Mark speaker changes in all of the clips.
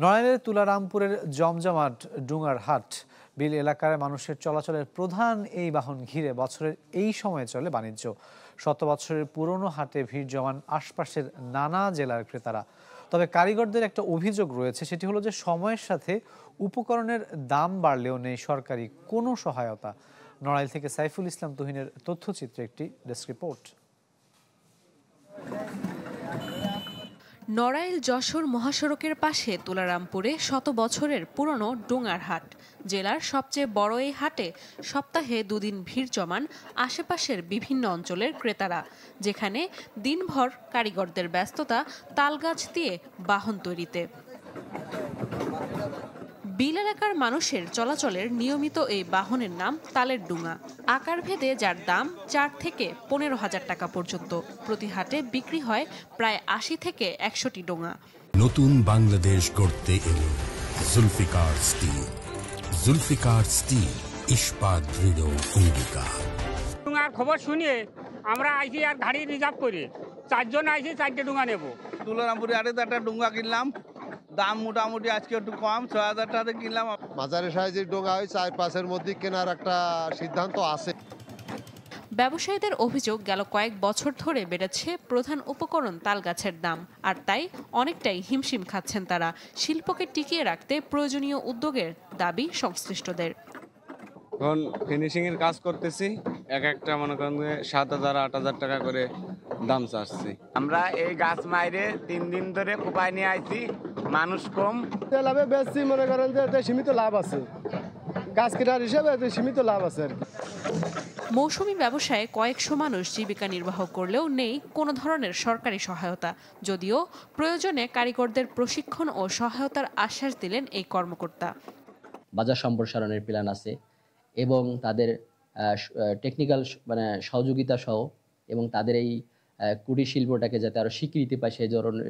Speaker 1: নড়াইলের তুলারামপুরের জমজমাট ডুঙ্গার হাট বিল এলাকার মানুষের চলাচলের প্রধান এই বাহন ঘিরে বছরের এই সময়ে চলে বাণিজ্য। শত বছরের পুরনো হাটে ভিড় জমান আশপাশের নানা জেলার ক্রেতারা। তবে কারিগরদের একটা অভিযোগ রয়েছে, সেটি হলো যে সময়ের সাথে উপকরণের দাম বাড়লেও নেই সরকারি কোনো সহায়তা। নড়াইল থেকে সাইফুল ইসলাম তুহিনের তথ্যচিত্রে একটি ডেস্ক রিপোর্ট।
Speaker 2: নড়াইল যশোর মহাসড়কের পাশে তুলারামপুরে শত বছরের পুরনো ডুঙ্গার হাট। জেলার সবচেয়ে বড় এই হাটে সপ্তাহে দুদিন ভিড় জমান আশেপাশের বিভিন্ন অঞ্চলের ক্রেতারা, যেখানে দিনভর কারিগরদের ব্যস্ততা তালগাছ দিয়ে বাহন তৈরিতে। বিল এলাকার মানুষের চলাচলের নিয়মিত এই বাহনের নাম তালের ডুঙা। আকার ভেদে যার দাম 4 থেকে 15,000 টাকা পর্যন্ত। প্রতি হাটে বিক্রি হয় প্রায় 80 থেকে 100টি ডোঙা।
Speaker 3: নতুন বাংলাদেশ গড়তে এলো জুলফিকার স্টিল। জুলফিকার স্টিল, ইস্পাত দৃঢ় অঙ্গীকার।
Speaker 4: ডুঙার খবর শুনিয়ে আমরা আইছি আর গাড়ি রিজার্ভ করে 4 জন আইছি, 4টে ডুঙা নেব।
Speaker 5: তুলারামপুরে আরে একটা ডুঙ্গা কিনলাম, দাম মোটামুটি আজকে একটু কম, 6,000 টাকা কিনলাম।
Speaker 6: মাঝারি সাইজের ডোঙা ওই 4-5-এর মধ্যে কেনার একটা সিদ্ধান্ত আছে।
Speaker 2: ব্যবসায়ীদের অভিযোগ, গেল কয়েক বছর ধরে বেড়েছে প্রধান উপকরণ তালগাছের দাম, আর তাই অনেকটাই হিমশিম খাচ্ছেন তারা। শিল্পকে টিকিয়ে রাখতে প্রয়োজনীয় উদ্যোগের দাবি সংশ্লিষ্টদের।
Speaker 7: এখন ফিনিশিং এর কাজ করতেছি, একটা মনে করেন 7,000-8,000 টাকা করে দাম চাচ্ছি।
Speaker 8: আমরা এই গাছ মাইরে 3 দিন ধরে কোপায় নিয়ে আইছি, মানুষ কম।
Speaker 9: লাভে বেশি মনে করেন যে সীমিত লাভ আছে, গাছ কেনার হিসেবে সীমিত লাভ আছে আর কি।
Speaker 2: মৌসুমী ব্যবসায় কয়েকশো মানুষ জীবিকা নির্বাহ করলেও নেই কোনো ধরনের সরকারি সহায়তা। যদিও প্রয়োজনে কারিগরদের প্রশিক্ষণ ও সহায়তার আশ্বাস দিলেন এই কর্মকর্তা।
Speaker 10: বাজার সম্প্রসারণের প্ল্যান আছে এবং তাদের টেকনিক্যাল সহযোগিতা সহ এবং তাদের এই কুটির শিল্পটাকে যাতে আরও স্বীকৃতি পায়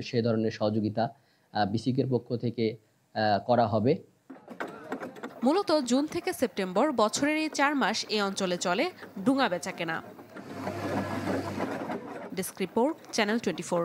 Speaker 10: সে ধরনের সহযোগিতা বিসিকের পক্ষ থেকে করা হবে।
Speaker 2: মূলত জুন থেকে সেপ্টেম্বর বছরের এই 4 মাস এই অঞ্চলে চলে ডুঙা বেচাকেনা। Desk report, channel 24।